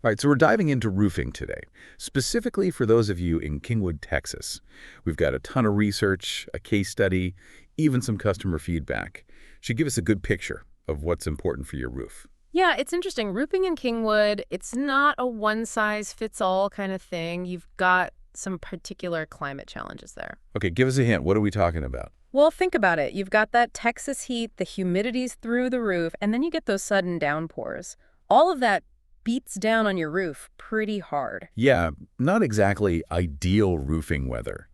All right, so we're diving into roofing today, specifically for those of you in Kingwood, Texas. We've got a ton of research, a case study, even some customer feedback. Should give us a good picture of what's important for your roof. Yeah, it's interesting. Roofing in Kingwood, it's not a one-size-fits-all kind of thing. You've got some particular climate challenges there. Okay, give us a hint. What are we talking about? Well, think about it. You've got that Texas heat, the humidity's through the roof, and then you get those sudden downpours. All of that beats down on your roof pretty hard. Yeah, not exactly ideal roofing weather,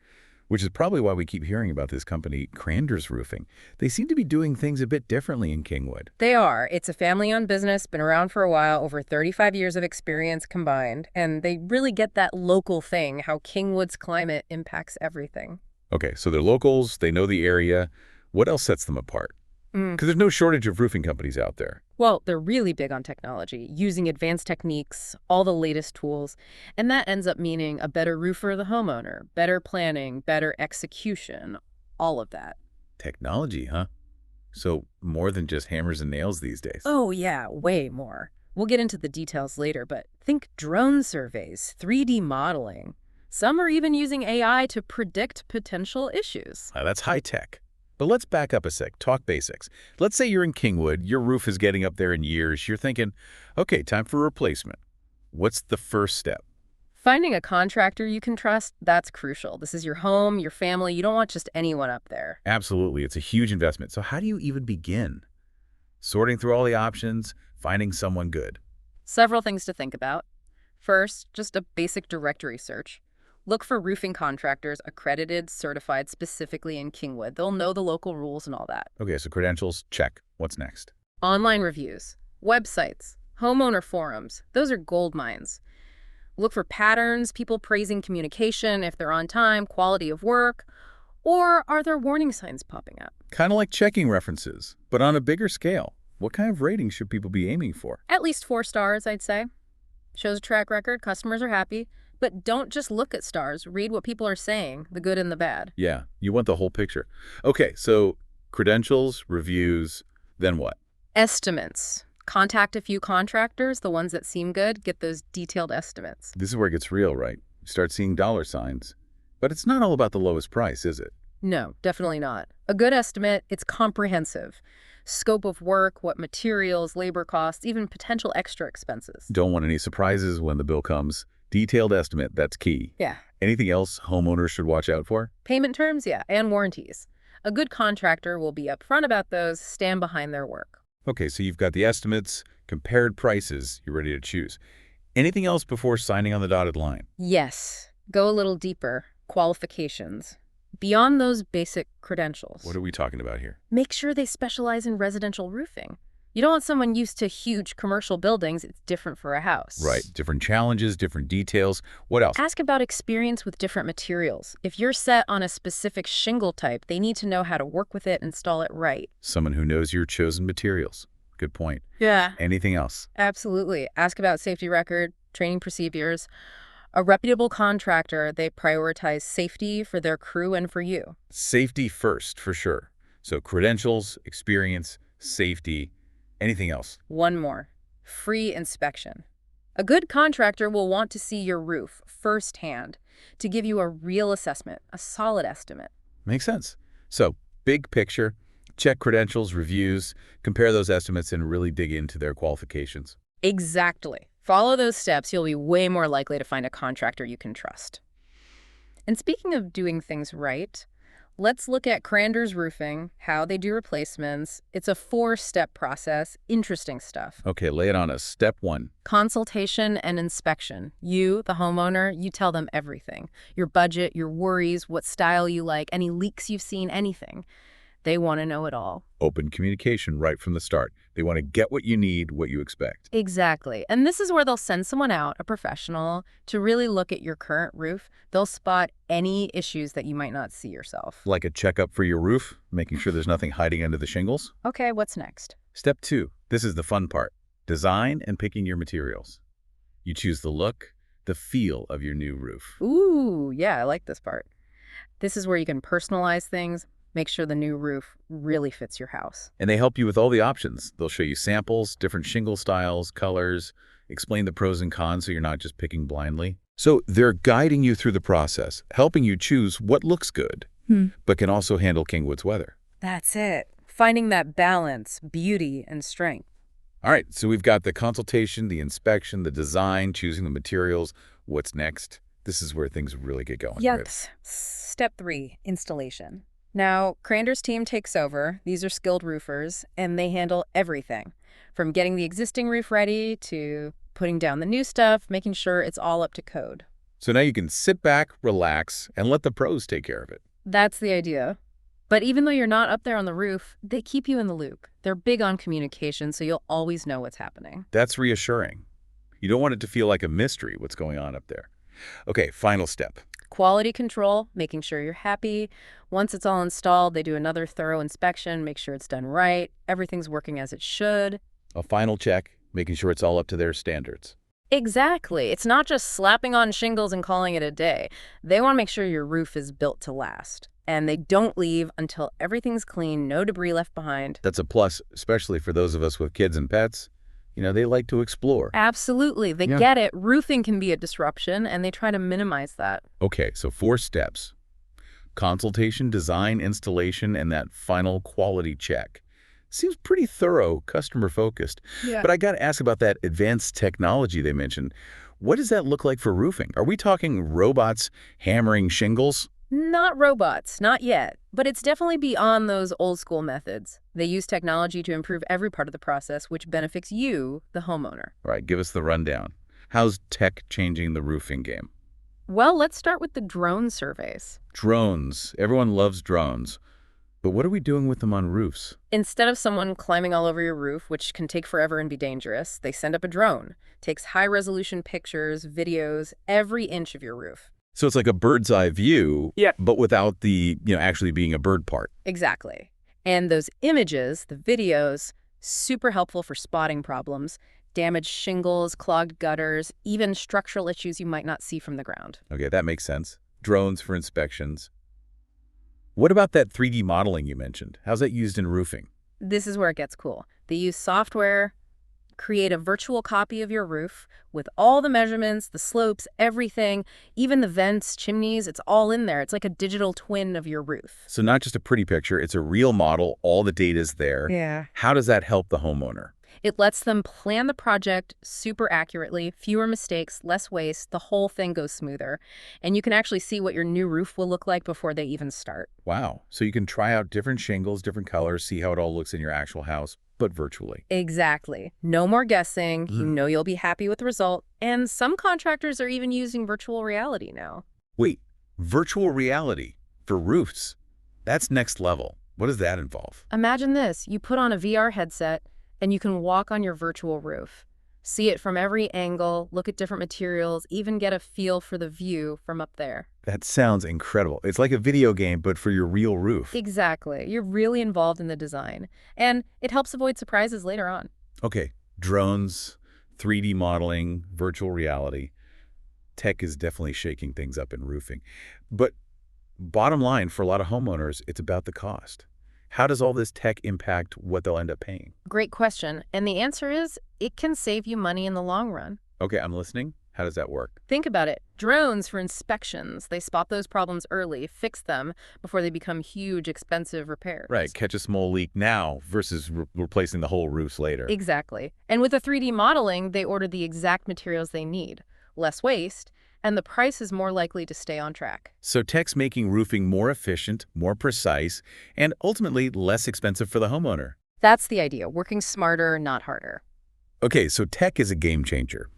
which is probably why we keep hearing about this company, Cranders Roofing. They seem to be doing things a bit differently in Kingwood. They are. It's a family-owned business, been around for a while, over 35 years of experience combined, and they really get that local thing, how Kingwood's climate impacts everything. Okay, so they're locals, they know the area. What else sets them apart? Because there's no shortage of roofing companies out there. Well, they're really big on technology, using advanced techniques, all the latest tools, and that ends up meaning a better roof for the homeowner, better planning, better execution, all of that. Technology, huh? So more than just hammers and nails these days. Oh yeah, way more. We'll get into the details later, but think drone surveys, 3D modeling. Some are even using AI to predict potential issues. That's high tech. But let's back up a sec, talk basics. Let's say you're in Kingwood, your roof is getting up there in years. You're thinking, okay, time for replacement. What's the first step? Finding a contractor you can trust, that's crucial. This is your home, your family. You don't want just anyone up there. Absolutely, it's a huge investment. So how do you even begin? Sorting through all the options, finding someone good. Several things to think about. First, just a basic directory search. Look for roofing contractors accredited, certified specifically in Kingwood. They'll know the local rules and all that. Okay, so credentials, check. What's next? Online reviews, websites, homeowner forums. Those are gold mines. Look for patterns, people praising communication, if they're on time, quality of work, or are there warning signs popping up? Kind of like checking references, but on a bigger scale. What kind of rating should people be aiming for? At least 4 stars, I'd say. Shows a track record, customers are happy. But don't just look at stars. Read what people are saying, the good and the bad. Yeah, you want the whole picture. Okay, so credentials, reviews, then what? Estimates. Contact a few contractors, the ones that seem good, get those detailed estimates. This is where it gets real, right? You start seeing dollar signs. But it's not all about the lowest price, is it? No, definitely not. A good estimate, it's comprehensive. Scope of work, what materials, labor costs, even potential extra expenses. Don't want any surprises when the bill comes. Detailed estimate, that's key. Yeah. Anything else homeowners should watch out for? Payment terms, yeah, and warranties. A good contractor will be upfront about those, stand behind their work. Okay, so you've got the estimates, compared prices, you're ready to choose. Anything else before signing on the dotted line? Yes. Go a little deeper. Qualifications. Beyond those basic credentials. What are we talking about here? Make sure they specialize in residential roofing. You don't want someone used to huge commercial buildings. It's different for a house. Right, different challenges, different details. What else? Ask about experience with different materials. If you're set on a specific shingle type, they need to know how to work with it and install it right. Someone who knows your chosen materials. Good point. Yeah. Anything else? Absolutely. Ask about safety record, training procedures. A reputable contractor, they prioritize safety for their crew and for you. Safety first, for sure. So credentials, experience, safety. Anything else? One more. Free inspection. A good contractor will want to see your roof firsthand to give you a real assessment, a solid estimate. Makes sense. So, big picture, check credentials, reviews, compare those estimates, and really dig into their qualifications. Exactly. Follow those steps, you'll be way more likely to find a contractor you can trust. And speaking of doing things right, let's look at Cranders Roofing, how they do replacements. It's a 4-step process, interesting stuff. Okay, lay it on us. Step 1. Consultation and inspection. You, the homeowner, you tell them everything. Your budget, your worries, what style you like, any leaks you've seen, anything. They want to know it all. Open communication right from the start. They want to get what you need, what you expect. Exactly. And this is where they'll send someone out, a professional, to really look at your current roof. They'll spot any issues that you might not see yourself. Like a checkup for your roof, making sure there's nothing hiding under the shingles. Okay, what's next? Step 2. This is the fun part. Design and picking your materials. You choose the look, the feel of your new roof. Ooh, yeah, I like this part. This is where you can personalize things, make sure the new roof really fits your house. And they help you with all the options. They'll show you samples, different shingle styles, colors, explain the pros and cons so you're not just picking blindly. So they're guiding you through the process, helping you choose what looks good, but can also handle Kingwood's weather. That's it. Finding that balance, beauty, and strength. All right, so we've got the consultation, the inspection, the design, choosing the materials. What's next? This is where things really get going. Yes. Step 3, installation. Now, Cranders' team takes over. These are skilled roofers, and they handle everything, from getting the existing roof ready to putting down the new stuff, making sure it's all up to code. So now you can sit back, relax, and let the pros take care of it. That's the idea. But even though you're not up there on the roof, they keep you in the loop. They're big on communication, so you'll always know what's happening. That's reassuring. You don't want it to feel like a mystery what's going on up there. Okay, final step. Quality control, making sure you're happy. Once it's all installed, they do another thorough inspection, make sure it's done right, everything's working as it should. A final check, making sure it's all up to their standards. Exactly. It's not just slapping on shingles and calling it a day. They want to make sure your roof is built to last. And they don't leave until everything's clean, no debris left behind. That's a plus, especially for those of us with kids and pets. You know, they like to explore. Absolutely. They get it. Roofing can be a disruption, and they try to minimize that. Okay, so 4 steps. Consultation, design, installation, and that final quality check. Seems pretty thorough, customer-focused. Yeah. But I got to ask about that advanced technology they mentioned. What does that look like for roofing? Are we talking robots hammering shingles? Not robots, not yet. But it's definitely beyond those old school methods. They use technology to improve every part of the process, which benefits you, the homeowner. All right, give us the rundown. How's tech changing the roofing game? Well, let's start with the drone surveys. Drones. Everyone loves drones. But what are we doing with them on roofs? Instead of someone climbing all over your roof, which can take forever and be dangerous, they send up a drone. Takes high-resolution pictures, videos, every inch of your roof. So it's like a bird's eye view, but without the, actually being a bird part. Exactly. And those images, the videos, super helpful for spotting problems, damaged shingles, clogged gutters, even structural issues you might not see from the ground. Okay, that makes sense. Drones for inspections. What about that 3D modeling you mentioned? How's that used in roofing? This is where it gets cool. They use software, create a virtual copy of your roof with all the measurements, the slopes, everything, even the vents, chimneys, it's all in there. It's like a digital twin of your roof. So not just a pretty picture, it's a real model, all the data's there. Yeah. How does that help the homeowner? It lets them plan the project super accurately, fewer mistakes, less waste, the whole thing goes smoother. And you can actually see what your new roof will look like before they even start. Wow. So you can try out different shingles, different colors, see how it all looks in your actual house, but virtually. Exactly. No more guessing. You know you'll be happy with the result. And some contractors are even using virtual reality now. Wait, virtual reality for roofs? That's next level. What does that involve? Imagine this. You put on a VR headset and you can walk on your virtual roof. See it from every angle, look at different materials, even get a feel for the view from up there. That sounds incredible. It's like a video game, but for your real roof. Exactly. You're really involved in the design. And it helps avoid surprises later on. Okay, drones, 3D modeling, virtual reality. Tech is definitely shaking things up in roofing. But bottom line, for a lot of homeowners, it's about the cost. How does all this tech impact what they'll end up paying? Great question. And the answer is, it can save you money in the long run. Okay, I'm listening. How does that work? Think about it. Drones for inspections. They spot those problems early, fix them before they become huge, expensive repairs. Right, catch a small leak now versus replacing the whole roofs later. Exactly. And with the 3D modeling, they order the exact materials they need. Less waste, and the price is more likely to stay on track. So tech's making roofing more efficient, more precise, and ultimately less expensive for the homeowner. That's the idea, working smarter, not harder. Okay, so tech is a game changer.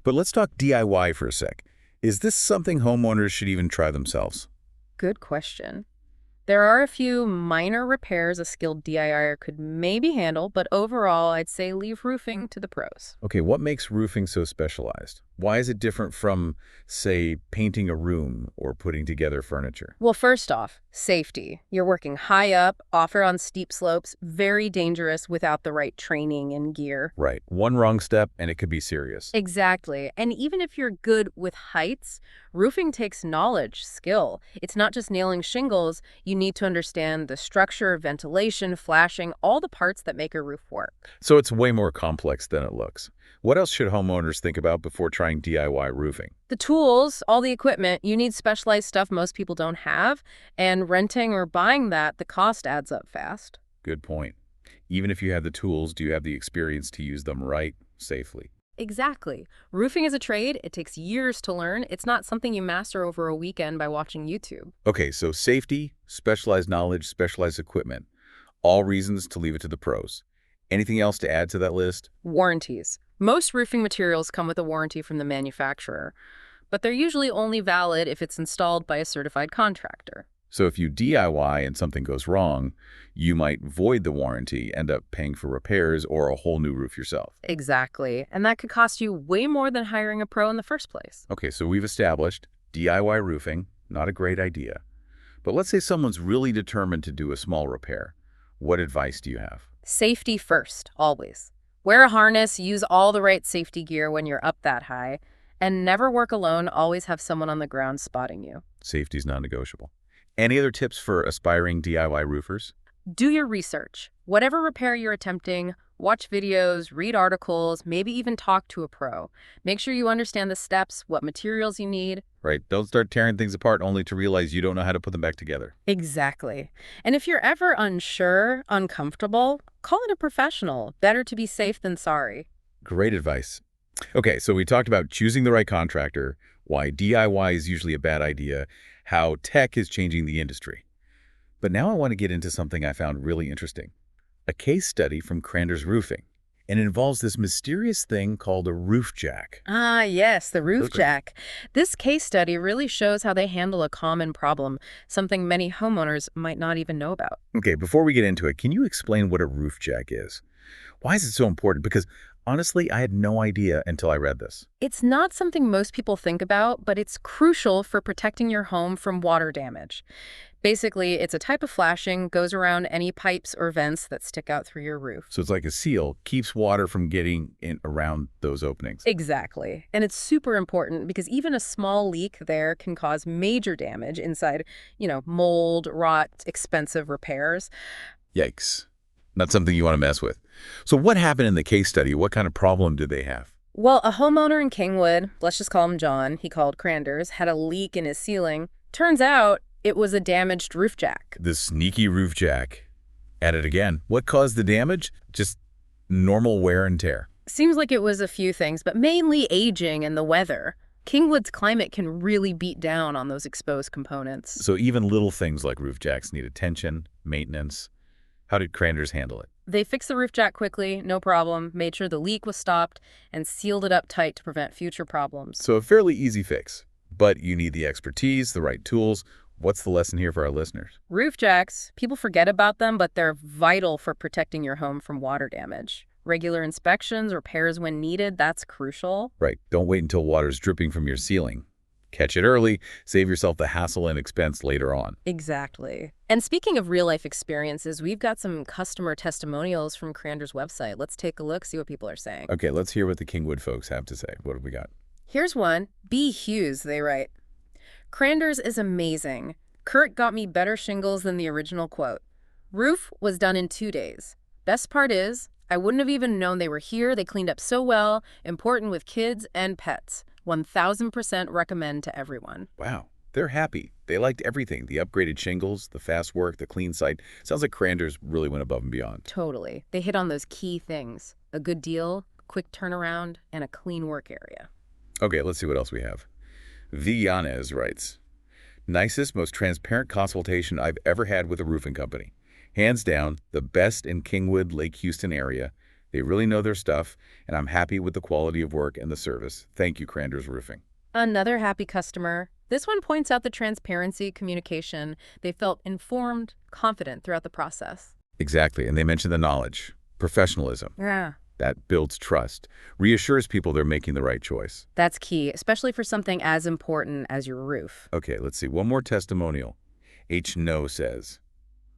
But let's talk DIY for a sec. Is this something homeowners should even try themselves? Good question. There are a few minor repairs a skilled DIYer could maybe handle, but overall, I'd say leave roofing to the pros. Okay, what makes roofing so specialized? Why is it different from, say, painting a room or putting together furniture? Well, first off, safety. You're working high up, often on steep slopes, very dangerous without the right training and gear. Right. One wrong step and it could be serious. Exactly. And even if you're good with heights, roofing takes knowledge, skill. It's not just nailing shingles. You you need to understand the structure, ventilation, flashing, all the parts that make a roof work. So it's way more complex than it looks. What else should homeowners think about before trying DIY roofing? The tools, all the equipment, you need specialized stuff most people don't have, and renting or buying that, the cost adds up fast. Good point. Even if you have the tools, do you have the experience to use them right, safely? Exactly. Roofing is a trade. It takes years to learn. It's not something you master over a weekend by watching YouTube. Okay, so safety, specialized knowledge, specialized equipment. All reasons to leave it to the pros. Anything else to add to that list? Warranties. Most roofing materials come with a warranty from the manufacturer, but they're usually only valid if it's installed by a certified contractor. So if you DIY and something goes wrong, you might void the warranty, end up paying for repairs or a whole new roof yourself. Exactly. And that could cost you way more than hiring a pro in the first place. Okay, so we've established DIY roofing, not a great idea. But let's say someone's really determined to do a small repair. What advice do you have? Safety first, always. Wear a harness, use all the right safety gear when you're up that high, and never work alone. Always have someone on the ground spotting you. Safety's non-negotiable. Any other tips for aspiring DIY roofers? Do your research. Whatever repair you're attempting, watch videos, read articles, maybe even talk to a pro. Make sure you understand the steps, what materials you need. Right, don't start tearing things apart only to realize you don't know how to put them back together. Exactly. And if you're ever unsure, uncomfortable, call in a professional. Better to be safe than sorry. Great advice. Okay, so we talked about choosing the right contractor, why DIY is usually a bad idea, how tech is changing the industry. But now I want to get into something I found really interesting. A case study from Cranders Roofing. And it involves this mysterious thing called a roof jack. Ah, yes, the roof Okay. jack. This case study really shows how they handle a common problem, something many homeowners might not even know about. Okay, before we get into it, can you explain what a roof jack is? Why is it so important? Because honestly, I had no idea until I read this. It's not something most people think about, but it's crucial for protecting your home from water damage. Basically, it's a type of flashing, goes around any pipes or vents that stick out through your roof. So it's like a seal, keeps water from getting in around those openings. Exactly. And it's super important because even a small leak there can cause major damage inside, mold, rot, expensive repairs. Yikes. Not something you want to mess with. So what happened in the case study? What kind of problem did they have? Well, a homeowner in Kingwood, let's just call him John, he called Cranders, had a leak in his ceiling. Turns out it was a damaged roof jack. The sneaky roof jack. At it again. What caused the damage? Just normal wear and tear. Seems like it was a few things, but mainly aging and the weather. Kingwood's climate can really beat down on those exposed components. So even little things like roof jacks need attention, maintenance. How did Cranders handle it? They fixed the roof jack quickly, no problem, made sure the leak was stopped, and sealed it up tight to prevent future problems. So a fairly easy fix. But you need the expertise, the right tools. What's the lesson here for our listeners? Roof jacks, people forget about them, but they're vital for protecting your home from water damage. Regular inspections, repairs when needed, that's crucial. Right. Don't wait until water's dripping from your ceiling. Catch it early, save yourself the hassle and expense later on. Exactly. And speaking of real-life experiences, we've got some customer testimonials from Cranders' website. Let's take a look, see what people are saying. Okay, let's hear what the Kingwood folks have to say. What have we got? Here's one. B. Hughes, they write. Cranders is amazing. Kurt got me better shingles than the original quote. Roof was done in 2 days. Best part is, I wouldn't have even known they were here. They cleaned up so well. Important with kids and pets. 1000% recommend to everyone. Wow, they're happy. They liked everything. The upgraded shingles, the fast work, the clean site. Sounds like Cranders really went above and beyond. Totally. They hit on those key things. A good deal, quick turnaround, and a clean work area. Okay, let's see what else we have. V. Yanez writes, nicest, most transparent consultation I've ever had with a roofing company. Hands down, the best in Kingwood, Lake Houston area. They really know their stuff, and I'm happy with the quality of work and the service. Thank you, Cranders Roofing. Another happy customer. This one points out the transparency, communication. They felt informed, confident throughout the process. Exactly, and they mentioned the knowledge, professionalism. Yeah. That builds trust, reassures people they're making the right choice. That's key, especially for something as important as your roof. Okay, let's see. One more testimonial. H. No says,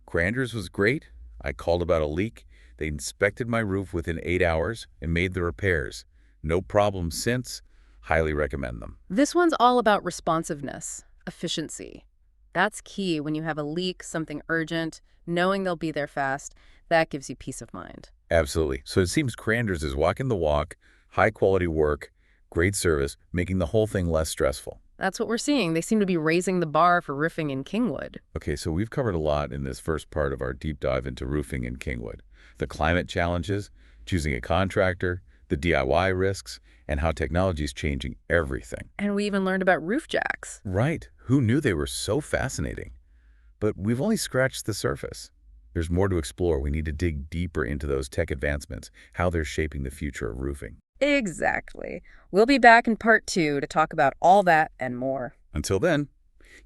Cranders was great. I called about a leak. They inspected my roof within 8 hours and made the repairs. No problem since. Highly recommend them. This one's all about responsiveness, efficiency. That's key when you have a leak, something urgent, knowing they'll be there fast. That gives you peace of mind. Absolutely. So it seems Cranders is walking the walk, high-quality work, great service, making the whole thing less stressful. That's what we're seeing. They seem to be raising the bar for roofing in Kingwood. Okay, so we've covered a lot in this first part of our deep dive into roofing in Kingwood. The climate challenges, choosing a contractor, the DIY risks, and how technology is changing everything. And we even learned about roof jacks. Right. Who knew they were so fascinating? But we've only scratched the surface. There's more to explore. We need to dig deeper into those tech advancements, how they're shaping the future of roofing. Exactly. We'll be back in part 2 to talk about all that and more. Until then,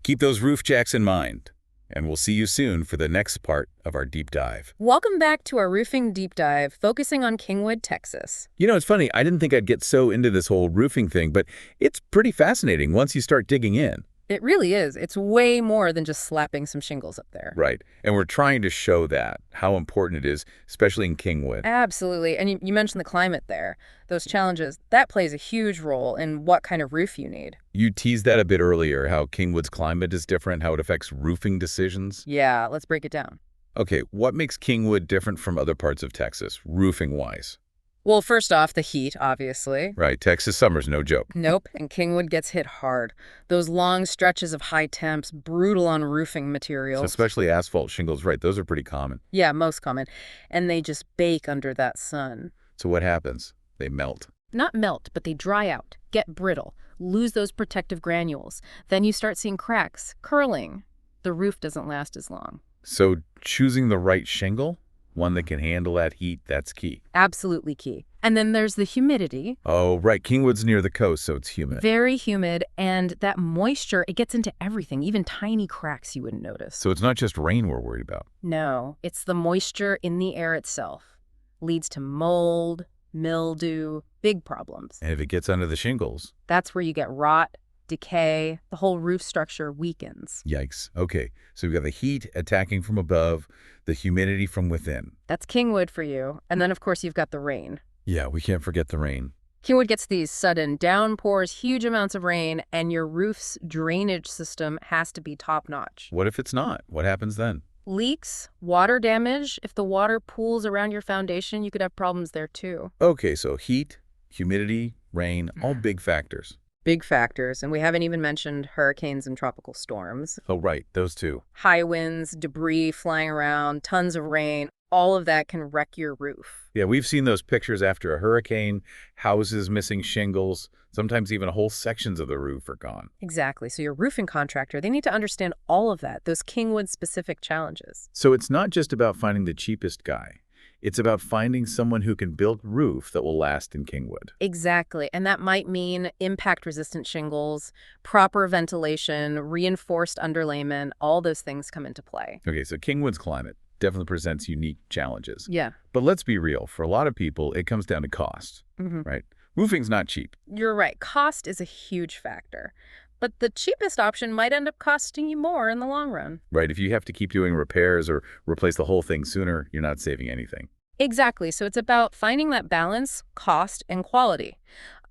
keep those roof jacks in mind, and we'll see you soon for the next part of our deep dive. Welcome back to our roofing deep dive, focusing on Kingwood, Texas. You know, it's funny, I didn't think I'd get so into this whole roofing thing, but it's pretty fascinating once you start digging in. It really is. It's way more than just slapping some shingles up there. Right. And we're trying to show that, how important it is, especially in Kingwood. Absolutely. And you mentioned the climate there. Those challenges, that plays a huge role in what kind of roof you need. You teased that a bit earlier, how Kingwood's climate is different, how it affects roofing decisions. Yeah, let's break it down. Okay, what makes Kingwood different from other parts of Texas, roofing-wise? Well, first off, the heat, obviously. Right, Texas summer's no joke. Nope, and Kingwood gets hit hard. Those long stretches of high temps, brutal on roofing So materials. especially asphalt shingles, right, those are pretty common. Yeah, most common. And they just bake under that sun. So what happens? They melt. Not melt, but they dry out, get brittle, lose those protective granules. Then you start seeing cracks, curling. The roof doesn't last as long. So choosing the right shingle, one that can handle that heat, that's key. Absolutely key. And then there's the humidity. Oh, right, Kingwood's near the coast, so it's humid. Very humid, and that moisture, it gets into everything, even tiny cracks you wouldn't notice. So it's not just rain we're worried about. No, it's the moisture in the air itself. Leads to mold, mildew, big problems. And if it gets under the shingles, That's where you get rot, decay, the whole roof structure weakens. yikes. Okay, so we've got the heat attacking from above, the humidity from within. That's Kingwood for you. And then, of course, you've got the rain. Yeah, we can't forget the rain. Kingwood gets these sudden downpours, huge amounts of rain, and your roof's drainage system has to be top-notch. What if it's not? What happens then? Leaks, water damage. If the water pools around your foundation, you could have problems there too. Okay, so heat, humidity, rain, all big factors. Big factors, and we haven't even mentioned hurricanes and tropical storms. Oh, right, those two. High winds, debris flying around, tons of rain, all of that can wreck your roof. Yeah, we've seen those pictures after a hurricane, houses missing shingles, sometimes even whole sections of the roof are gone. Exactly. So your roofing contractor, they need to understand all of that, those Kingwood-specific challenges. So it's not just about finding the cheapest guy. It's about finding someone who can build roof that will last in Kingwood. Exactly. And that might mean impact-resistant shingles, proper ventilation, reinforced underlayment, all those things come into play. Okay, so Kingwood's climate definitely presents unique challenges. Yeah. But let's be real, for a lot of people, it comes down to cost, right? Roofing's not cheap. You're right. Cost is a huge factor. But the cheapest option might end up costing you more in the long run. Right, if you have to keep doing repairs or replace the whole thing sooner, you're not saving anything. Exactly. So it's about finding that balance, cost, and quality.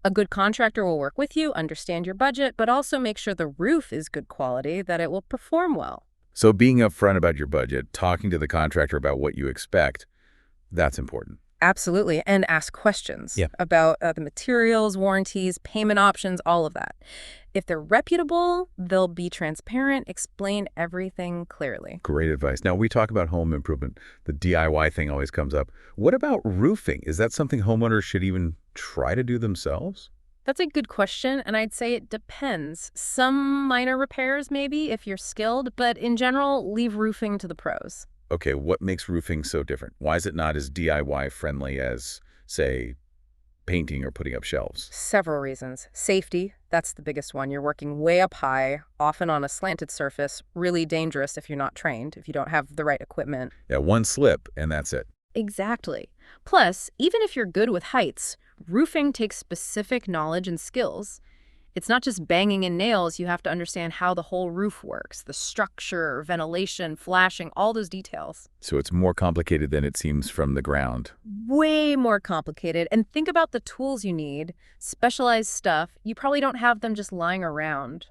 A good contractor will work with you, understand your budget, but also make sure the roof is good quality, that it will perform well. So being upfront about your budget, talking to the contractor about what you expect, that's important. Absolutely. And ask questions Yeah. about the materials, warranties, payment options, all of that. If they're reputable, they'll be transparent, explain everything clearly. Great advice. Now, we talk about home improvement. The DIY thing always comes up. What about roofing? Is that something homeowners should even try to do themselves? That's a good question, and I'd say it depends. Some minor repairs, maybe, if you're skilled, but in general, leave roofing to the pros. Okay, what makes roofing so different? Why is it not as DIY friendly as, say, painting or putting up shelves? Several reasons. Safety, that's the biggest one. You're working way up high, often on a slanted surface, really dangerous if you're not trained, if you don't have the right equipment. Yeah, one slip and that's it. Exactly. Plus, even if you're good with heights, roofing takes specific knowledge and skills. It's not just banging in nails. You have to understand how the whole roof works, the structure, ventilation, flashing, all those details. So it's more complicated than it seems from the ground. Way more complicated. And think about the tools you need, specialized stuff. You probably don't have them just lying around.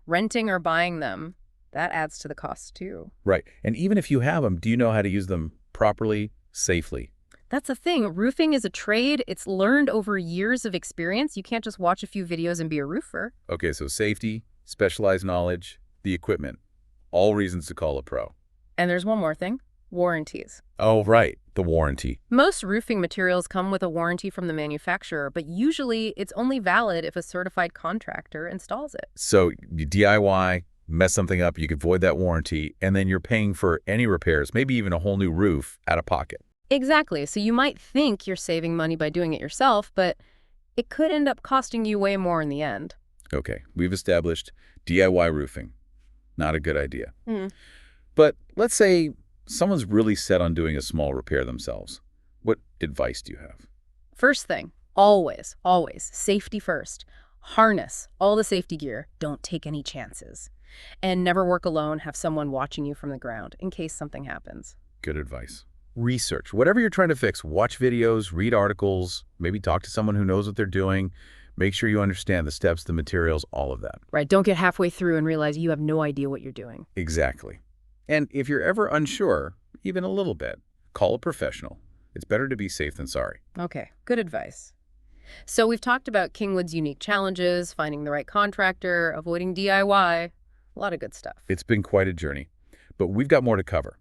Renting or buying them, That adds to the cost, too. Right. And even if you have them, do you know how to use them properly, safely? That's the thing. Roofing is a trade. It's learned over years of experience. You can't just watch a few videos and be a roofer. Okay, so safety, specialized knowledge, the equipment, all reasons to call a pro. And there's one more thing. Warranties. Oh, right, the warranty. Most roofing materials come with a warranty from the manufacturer, but usually it's only valid if a certified contractor installs it. So you DIY, mess something up, you could void that warranty, and then you're paying for any repairs, maybe even a whole new roof out of pocket. Exactly. So you might think you're saving money by doing it yourself, but it could end up costing you way more in the end. Okay, we've established DIY roofing. Not a good idea. Mm. But let's say someone's really set on doing a small repair themselves. What advice do you have? First thing, always, safety first. Harness all the safety gear. Don't take any chances. And never work alone. Have someone watching you from the ground in case something happens. Good advice. Research. Whatever you're trying to fix, watch videos, read articles, maybe talk to someone who knows what they're doing. Make sure you understand the steps, the materials, all of that. Right, don't get halfway through and realize you have no idea what you're doing. Exactly. And if you're ever unsure, even a little bit, call a professional. It's better to be safe than sorry. Okay, good advice. So we've talked about Kingwood's unique challenges, finding the right contractor, avoiding DIY, a lot of good stuff. It's been quite a journey, but we've got more to cover.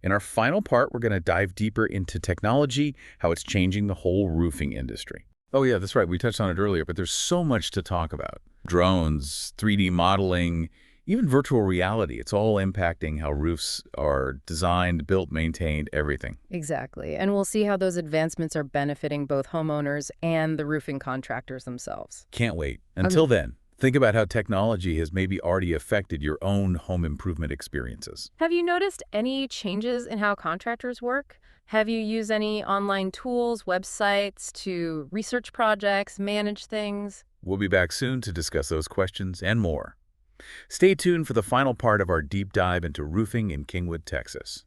In our final part, we're going to dive deeper into technology, how it's changing the whole roofing industry. Oh yeah, that's right. We touched on it earlier, but there's so much to talk about. Drones, 3D modeling, even virtual reality. It's all impacting how roofs are designed, built, maintained, everything. Exactly. And we'll see how those advancements are benefiting both homeowners and the roofing contractors themselves. Can't wait. Until then, think about how technology has maybe already affected your own home improvement experiences. Have you noticed any changes in how contractors work? Have you used any online tools, websites to research projects, manage things? We'll be back soon to discuss those questions and more. Stay tuned for the final part of our deep dive into roofing in Kingwood, Texas.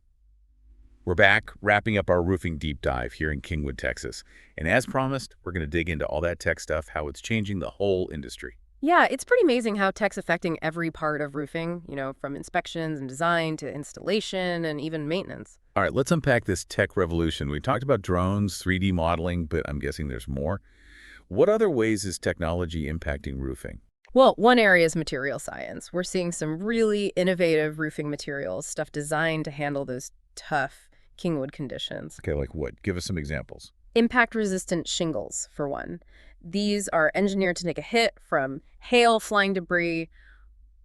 We're back, wrapping up our roofing deep dive here in Kingwood, Texas. And as promised, we're going to dig into all that tech stuff, how it's changing the whole industry. Yeah, it's pretty amazing how tech's affecting every part of roofing, from inspections and design to installation and even maintenance. All right, let's unpack this tech revolution. We talked about drones, 3D modeling, but I'm guessing there's more. What other ways is technology impacting roofing? Well, one area is material science. We're seeing some really innovative roofing materials, stuff designed to handle those tough Kingwood conditions. Okay, like what? Give us some examples. Impact-resistant shingles, for one. These are engineered to take a hit from hail, flying debris.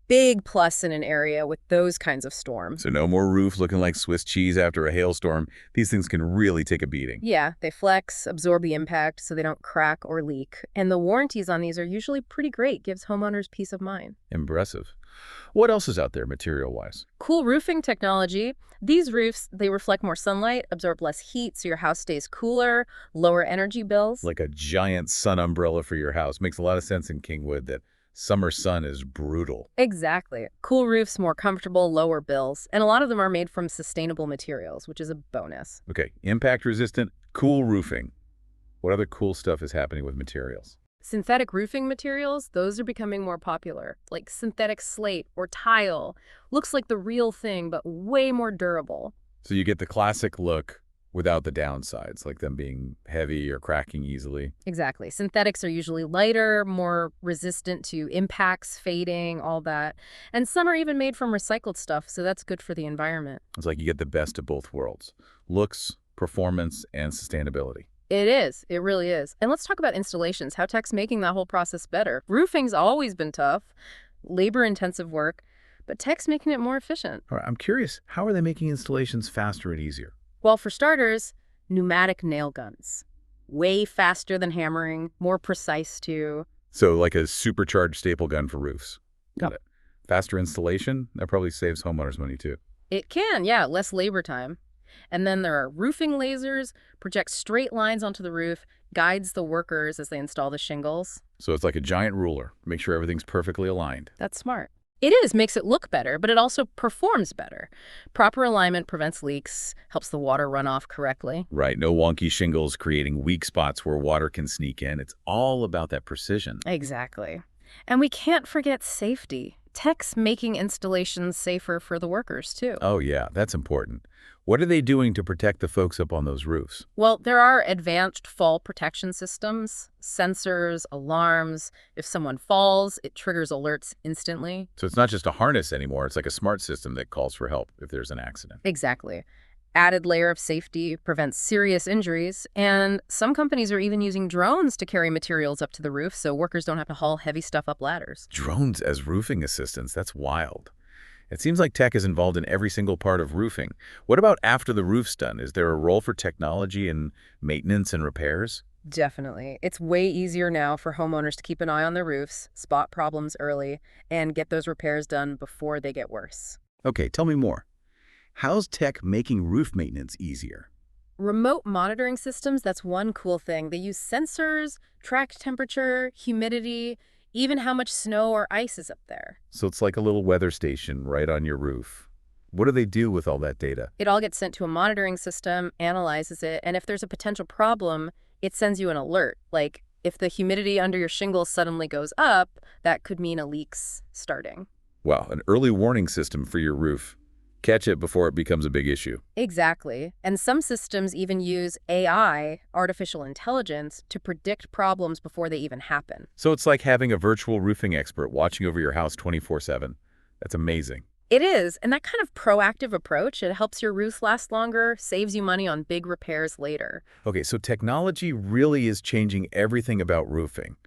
Big plus in an area with those kinds of storms. So no more roof looking like Swiss cheese after a hailstorm. These things can really take a beating. Yeah, they flex, absorb the impact so they don't crack or leak. And the warranties on these are usually pretty great, gives homeowners peace of mind. Impressive. What else is out there material-wise? Cool roofing technology. These roofs, they reflect more sunlight, absorb less heat so your house stays cooler, lower energy bills. Like a giant sun umbrella for your house. Makes a lot of sense in Kingwood that summer sun is brutal. Exactly. Cool roofs, more comfortable, lower bills. And a lot of them are made from sustainable materials, which is a bonus. Okay, impact-resistant, cool roofing. What other cool stuff is happening with materials? Synthetic roofing materials, those are becoming more popular, like synthetic slate or tile. Looks like the real thing, but way more durable. So you get the classic look without the downsides, like them being heavy or cracking easily. Exactly. Synthetics are usually lighter, more resistant to impacts, fading, all that. And some are even made from recycled stuff, so that's good for the environment. It's like you get the best of both worlds. Looks, performance, and sustainability. It is. It really is. And let's talk about installations, how tech's making that whole process better. Roofing's always been tough, labor-intensive work, but tech's making it more efficient. All right, I'm curious, how are they making installations faster and easier? Well, for starters, pneumatic nail guns. Way faster than hammering, more precise too. So like a supercharged staple gun for roofs. Got Yep. it. Faster installation? That probably saves homeowners money too. It can, yeah, less labor time. And then there are roofing lasers, project straight lines onto the roof, guides the workers as they install the shingles. So it's like a giant ruler. Make sure everything's perfectly aligned. That's smart. It is, makes it look better, but it also performs better. Proper alignment prevents leaks, helps the water run off correctly. Right, no wonky shingles creating weak spots where water can sneak in. It's all about that precision. Exactly. And we can't forget safety. Tech's making installations safer for the workers, too. Oh, yeah, that's important. What are they doing to protect the folks up on those roofs? Well, there are advanced fall protection systems, sensors, alarms. If someone falls, it triggers alerts instantly. So it's not just a harness anymore. It's like a smart system that calls for help if there's an accident. Exactly. Added layer of safety prevents serious injuries, and some companies are even using drones to carry materials up to the roof so workers don't have to haul heavy stuff up ladders. Drones as roofing assistants, that's wild. It seems like tech is involved in every single part of roofing. What about after the roof's done? Is there a role for technology in maintenance and repairs? Definitely. It's way easier now for homeowners to keep an eye on their roofs, spot problems early, and get those repairs done before they get worse. Okay, tell me more. How's tech making roof maintenance easier? Remote monitoring systems, that's one cool thing. They use sensors, track temperature, humidity, even how much snow or ice is up there. So it's like a little weather station right on your roof. What do they do with all that data? It all gets sent to a monitoring system, analyzes it, and if there's a potential problem, it sends you an alert. Like, if the humidity under your shingles suddenly goes up, that could mean a leak's starting. Wow, an early warning system for your roof. Catch it before it becomes a big issue. Exactly. And some systems even use AI, artificial intelligence, to predict problems before they even happen. So it's like having a virtual roofing expert watching over your house 24/7. That's amazing. It is, and that kind of proactive approach, it helps your roofs last longer, saves you money on big repairs later. Okay, so technology really is changing everything about roofing.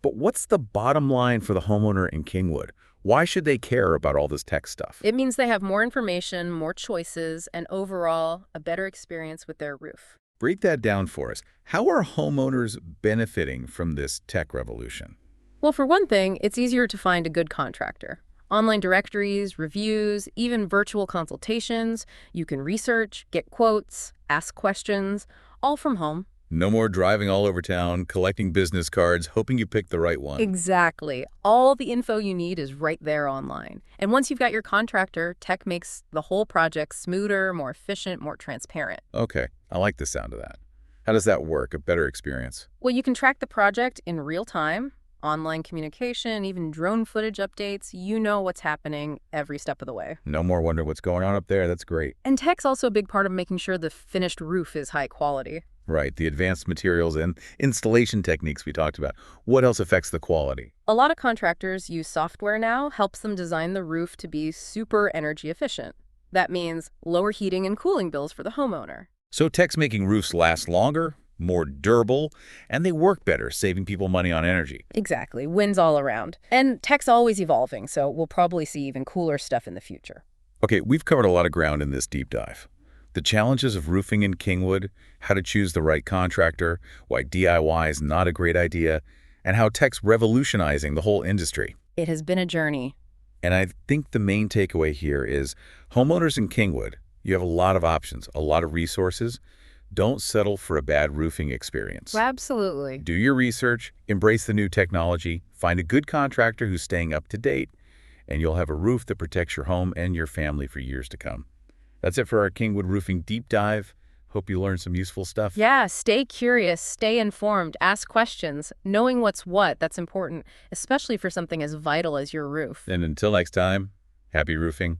But what's the bottom line for the homeowner in Kingwood? Why should they care about all this tech stuff? It means they have more information, more choices, and overall, a better experience with their roof. Break that down for us. How are homeowners benefiting from this tech revolution? Well, for one thing, it's easier to find a good contractor. Online directories, reviews, even virtual consultations. You can research, get quotes, ask questions, all from home. No more driving all over town, collecting business cards, hoping you pick the right one. Exactly. All the info you need is right there online. And once you've got your contractor, tech makes the whole project smoother, more efficient, more transparent. Okay, I like the sound of that. How does that work? A better experience? Well, you can track the project in real time, online communication, even drone footage updates. You know what's happening every step of the way. No more wonder what's going on up there. That's great. And tech's also a big part of making sure the finished roof is high quality. Right, the advanced materials and installation techniques we talked about. What else affects the quality? A lot of contractors use software now, helps them design the roof to be super energy efficient. That means lower heating and cooling bills for the homeowner. So tech's making roofs last longer, more durable, and they work better, saving people money on energy. Exactly, wins all around. And tech's always evolving, so we'll probably see even cooler stuff in the future. Okay, we've covered a lot of ground in this deep dive. The challenges of roofing in Kingwood, how to choose the right contractor, why DIY is not a great idea, and how tech's revolutionizing the whole industry. It has been a journey. And I think the main takeaway here is homeowners in Kingwood, you have a lot of options, a lot of resources. Don't settle for a bad roofing experience. Absolutely. Do your research, embrace the new technology, find a good contractor who's staying up to date, and you'll have a roof that protects your home and your family for years to come. That's it for our Kingwood Roofing Deep Dive. Hope you learned some useful stuff. Yeah, stay curious, stay informed, ask questions. Knowing what's what, that's important, especially for something as vital as your roof. And until next time, happy roofing.